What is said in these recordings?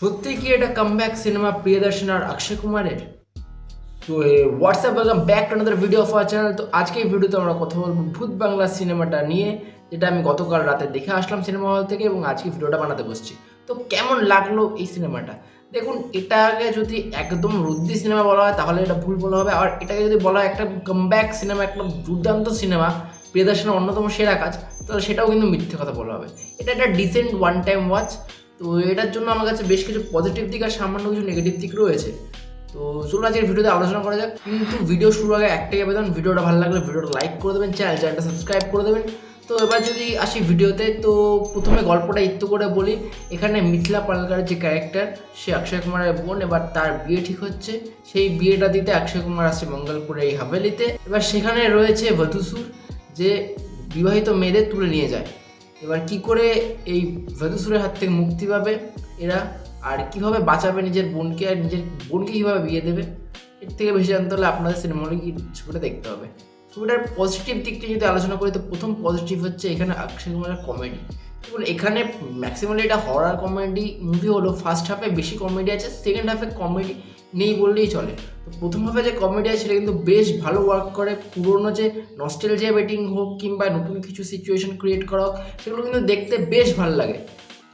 সত্যি কি এটা কামব্যাক সিনেমা প্রিয়দর্শন আর অক্ষয় কুমারের? তো WhatsApp welcome back to another video of our channel. তো আজকে এই ভিডিওতে আমরা কথা বলবো ভূত বাংলা সিনেমাটা নিয়ে, যেটা আমি গতকাল রাতে দেখে আসলাম সিনেমা হল থেকে এবং আজকে ভিডিওটা বানাতে বসছি। তো কেমন লাগলো এই সিনেমাটা? দেখুন, এটাকে যদি একদম রুদ্দি সিনেমা বলা হয় তাহলে এটা ভুল বলা হবে, আর এটাকে যদি বলা হয় একটা কামব্যাক সিনেমা, একটা দুর্দান্ত সিনেমা, প্রিয়দর্শনের অন্যতম সেরা কাজ, তাহলে সেটাও কিন্তু মিথ্যে কথা বলা হবে। এটা একটা ডিসেন্ট ওয়ান টাইম ওয়াচ। তো এটার জন্য আমার কাছে বেশ কিছু পজিটিভ দিক আর সামান্য কিছু নেগেটিভ দিক রয়েছে। তো চলুন আজকের ভিডিওতে আলোচনা করা যাক। কিন্তু ভিডিও শুরু আগে একটাই আবেদন, ভিডিওটা ভালো লাগলে ভিডিওটা লাইক করে দেবেন, চ্যানেলটা সাবস্ক্রাইব করে দেবেন। তো এবার যদি আসি ভিডিওতে, তো প্রথমে গল্পটা একটু করে বলি। এখানে মিথিলা পালকারের যে ক্যারেক্টার, সে অক্ষয় কুমারের বোন, এবার তার বিয়ে ঠিক হচ্ছে। সেই বিয়েটা দিতে অক্ষয় কুমার আসছে মঙ্গলপুরে এই হাভেলিতে। এবার সেখানে রয়েছে বধূসুর, যে বিবাহিত মেয়েদের তুলে নিয়ে যায়। এবার কি করে এই বধূসুরের হাত থেকে মুক্তি পাবে এরা, আর কীভাবে বাঁচাবে নিজের বোনকে, আর নিজের বোনকে কীভাবে বিয়ে দেবে, এর থেকে বেশি জানতে হলে আপনাদের সিনেমা হলে গিয়ে ছবিটা দেখতে হবে। ছবিটার পজিটিভ দিকটা যদি আলোচনা করি, তো প্রথম পজিটিভ হচ্ছে এখানে অক্ষয় কুমারের কমেডি। এবং এখানে ম্যাক্সিমালি এটা হরার কমেডি মুভি হলো, ফার্স্ট হাফে বেশি কমেডি আছে, সেকেন্ড হাফে কমেডি নেই বললেই চলে। তো প্রথম হাফে যে কমেডি আছে সেটা কিন্তু বেশ ভালো ওয়ার্ক করে। পুরোনো যে নস্টেলজিয়া বেটিং হোক কিংবা নতুন কিছু সিচুয়েশন ক্রিয়েট করা হোক, সেগুলো কিন্তু দেখতে বেশ ভালো লাগে।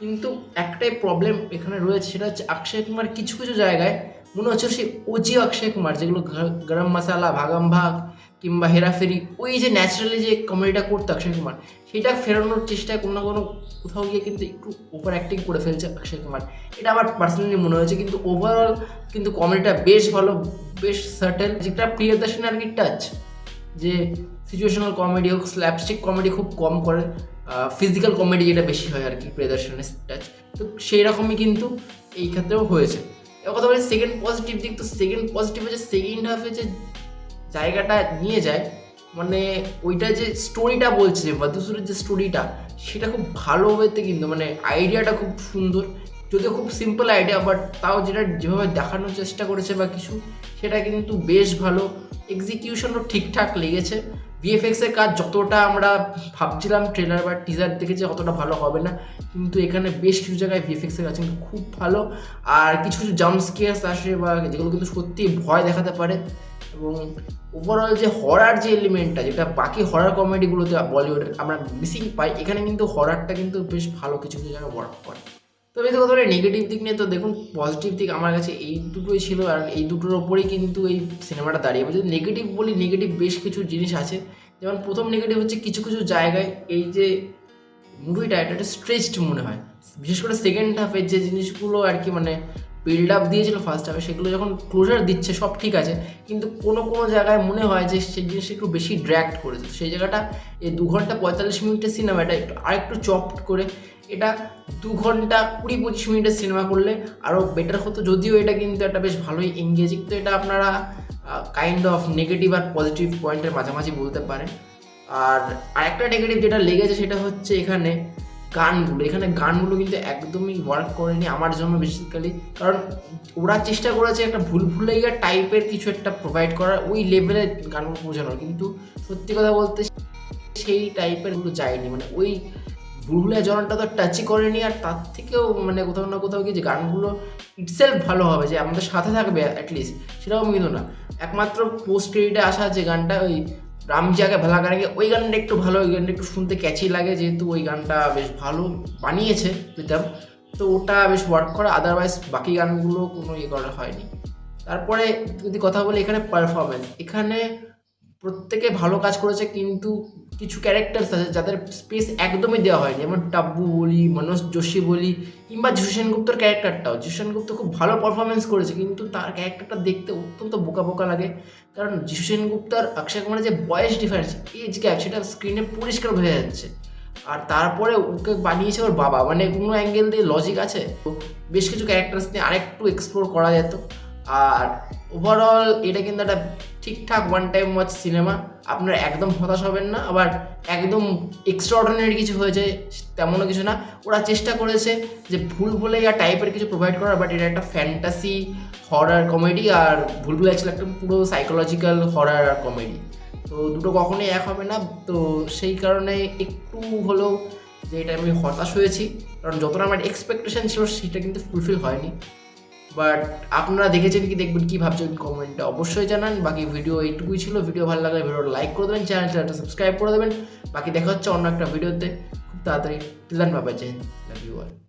কিন্তু একটাই প্রবলেম এখানে রয়েছে, সেটা হচ্ছে অক্ষয় কুমার কিছু কিছু জায়গায় মনে হচ্ছে সেই ওজি অক্ষয় কুমার, যেগুলো গরম মশালা, ভাগাম ভাগ কিংবা হেরাফেরি, ওই যে ন্যাচারালি যে কমেডিটা করতো অক্ষয় কুমার, সেটা ফেরানোর চেষ্টায় কোনো না কোনো কোথাও গিয়ে কিন্তু একটু ওভার অ্যাক্টিং করে ফেলছে অক্ষয় কুমার। এটা আমার পার্সোনালি মনে হয়েছে, কিন্তু ওভারঅল কিন্তু কমেডিটা বেশ ভালো, বেশ সার্টেল, যেটা প্রিয়দর্শন আর কি টাচ, যে সিচুয়েশনাল কমেডি হোক, স্ল্যাপস্টিক কমেডি খুব কম করে, ফিজিক্যাল কমেডি যেটা বেশি হয় আর কি প্রিয়দর্শনের টাচ, তো সেই রকমই কিন্তু এই ক্ষেত্রেও হয়েছে। এবার কথা বলি সেকেন্ড পজিটিভ দিক। তো সেকেন্ড পজিটিভ হচ্ছে সেকেন্ড হাফে যে জায়গাটা নিয়ে যায়, মানে ওইটা যে স্টোরিটা বলছে, যে বধূসুরের যে স্টোরিটা, সেটা খুব ভালো ওয়েতে, কিন্তু মানে আইডিয়াটা খুব সুন্দর, যদিও খুব সিম্পল আইডিয়া, বাট তাও যেটা যেভাবে দেখানোর চেষ্টা করেছে বা কিছু, সেটা কিন্তু বেশ ভালো। এক্সিকিউশনও ঠিকঠাক লেগেছে। ভিএফএক্সের কাজ যতটা আমরা ভাবছিলাম ট্রেলার বা টিজার দেখেছি অতটা ভালো হবে না, কিন্তু এখানে বেশ কিছু জায়গায় ভিএফএক্সের কাজ কিন্তু খুব ভালো। আর কিছু কিছু জাম্প স্কেয়ার্স আসে বা যেগুলো কিন্তু সত্যি ভয় দেখাতে পারে। এবং ওভারঅল যে হরার যে এলিমেন্টটা, যেটা বাকি হরার কমেডিগুলোতে বলিউডের আমরা মিসিং পাই, এখানে কিন্তু হরারটা কিন্তু বেশ ভালো কিছু কিছু জায়গায় ওয়ার্ক করে। তবে এই কথা বলে নেগেটিভ দিক নিয়ে, তো দেখুন পজিটিভ দিক আমার কাছে এই দুটোই ছিল, আর এই দুটোর ওপরেই কিন্তু এই সিনেমাটা দাঁড়িয়ে। যদি নেগেটিভ বলি, নেগেটিভ বেশ কিছু জিনিস আছে। যেমন প্রথম নেগেটিভ হচ্ছে কিছু কিছু জায়গায় এই যে মুভিটা, এটা একটা স্ট্রেচড মনে হয়, বিশেষ করে সেকেন্ড হাফের যে জিনিসগুলো আর কি, মানে বিল্ড আপ দিয়েছিল ফার্স্ট হাফে, সেগুলো যখন ক্লোজার দিচ্ছে সব ঠিক আছে, কিন্তু কোনো কোনো জায়গায় মনে হয় যে সেই জিনিসটা একটু বেশি ড্র্যাক্ট করেছে। সেই জায়গাটা এই 2 ঘন্টা 45 মিনিটের সিনেমা, এটা একটু আরেকটু চপড করে এটা 2 ঘন্টা 20-25 মিনিটের সিনেমা করলে আরও বেটার হতো। যদিও এটা কিন্তু একটা বেশ ভালোই এঙ্গেজিং। তো এটা আপনারা কাইন্ড অফ নেগেটিভ আর পজিটিভ পয়েন্টের মাঝামাঝি বলতে পারেন। আর আরেকটা নেগেটিভ যেটা লেগেছে, সেটা হচ্ছে এখানে গানগুলো কিন্তু একদমই ওয়ার্ক করেনি আমার জন্য বেসিক্যালি। কারণ ওরা চেষ্টা করেছে একটা ভুলভুলাইয়া টাইপের কিছু একটা প্রোভাইড করার, ওই লেভেলের গানগুলো বোঝানোর, কিন্তু সত্যি কথা বলতে সেই টাইপের গুলো যায়নি। মানে ওই ভুলভুলাইয়া জনটা তো টাচই করেনি। আর তার থেকেও মানে কোথাও না কোথাও কি যে গানগুলো ইটসেলফ ভালো হবে, যে আমাদের সাথে থাকবে অ্যাটলিস্ট, সেরকম কিন্তু না। একমাত্র পোস্ট ক্রেডিটে আসা যে গানটা, ওই রামজিয়াকে ভালা করেঙ্গে, ওই গানটা একটু ভালো, ওই গানটা একটু শুনতে ক্যাচি লাগে, যেহেতু ওই গানটা বেশ ভালো বানিয়েছে প্রীতম, তো ওটা বেশ ওয়ার্ক করে। আদারওয়াইজ বাকি গানগুলো কোনো করা হয়নি। তারপরে যদি কথা বলি এখানে পারফরমেন্স, এখানে প্রত্যেকে ভালো কাজ করেছে, কিন্তু কিছু ক্যারেক্টার্স আছে যাদের স্পেস একদমই দেওয়া হয়নি। যেমন টাব্বু বলি, মনোজ যোশী বলি, কিংবা যিশু সেনগুপ্তর ক্যারেক্টারটাও, যিশু সেনগুপ্ত খুব ভালো পারফরমেন্স করেছে, কিন্তু তার ক্যারেক্টারটা দেখতে অত্যন্ত বোকা বোকা লাগে। কারণ যিশু সেনগুপ্তর অক্ষয় কুমারের যে বয়স ডিফারেন্স, এজ গ্যাপ, সেটা স্ক্রিনে পরিষ্কার বোঝা যাচ্ছে। আর তারপরে ওকে বানিয়েছে ওর বাবা, মানে কোনো অ্যাঙ্গেল দিয়ে লজিক আছে। তো বেশ কিছু ক্যারেক্টার্স নিয়ে আরেকটু এক্সপ্লোর করা যেত। আর ওভারঅল এটা কিন্তু একটা ঠিকঠাক ওয়ান টাইম ওয়াচ সিনেমা, আপনারা একদম হতাশ হবেন না, আবার একদম এক্সট্রাঅর্ডিনারি কিছু হয়েছে তেমনও কিছু না। ওরা চেষ্টা করেছে যে ভুলভুলাইয়া টাইপের কিছু প্রোভাইড করার, বাট এটা একটা ফ্যান্টাসি হরার কমেডি, আর ভুলভুলাইয়া ছিল একটা পুরো সাইকোলজিক্যাল হরার আর কমেডি। তো দুটো কখনোই এক হবে না। তো সেই কারণে একটু হলেও যে এটা আমি হতাশ হয়েছি। কারণ যতটা আমার এক্সপেকটেশন ছিল সেটা কিন্তু ফুলফিল হয়নি। বাট আপনারা দেখেছেন কি দেখবেন কি ভাবছেন কমেন্টে অবশ্যই জানান। বাকি ভিডিও এইটুকুই ছিল। ভিডিও ভালো লাগলে ভিডিওটা লাইক করে দেবেন, চ্যানেলটা সাবস্ক্রাইব করে দেবেন। বাকি দেখা হচ্ছে অন্য একটা ভিডিওতে খুব তাড়াতাড়ি। Till then bye bye, Jai Hind, love you all.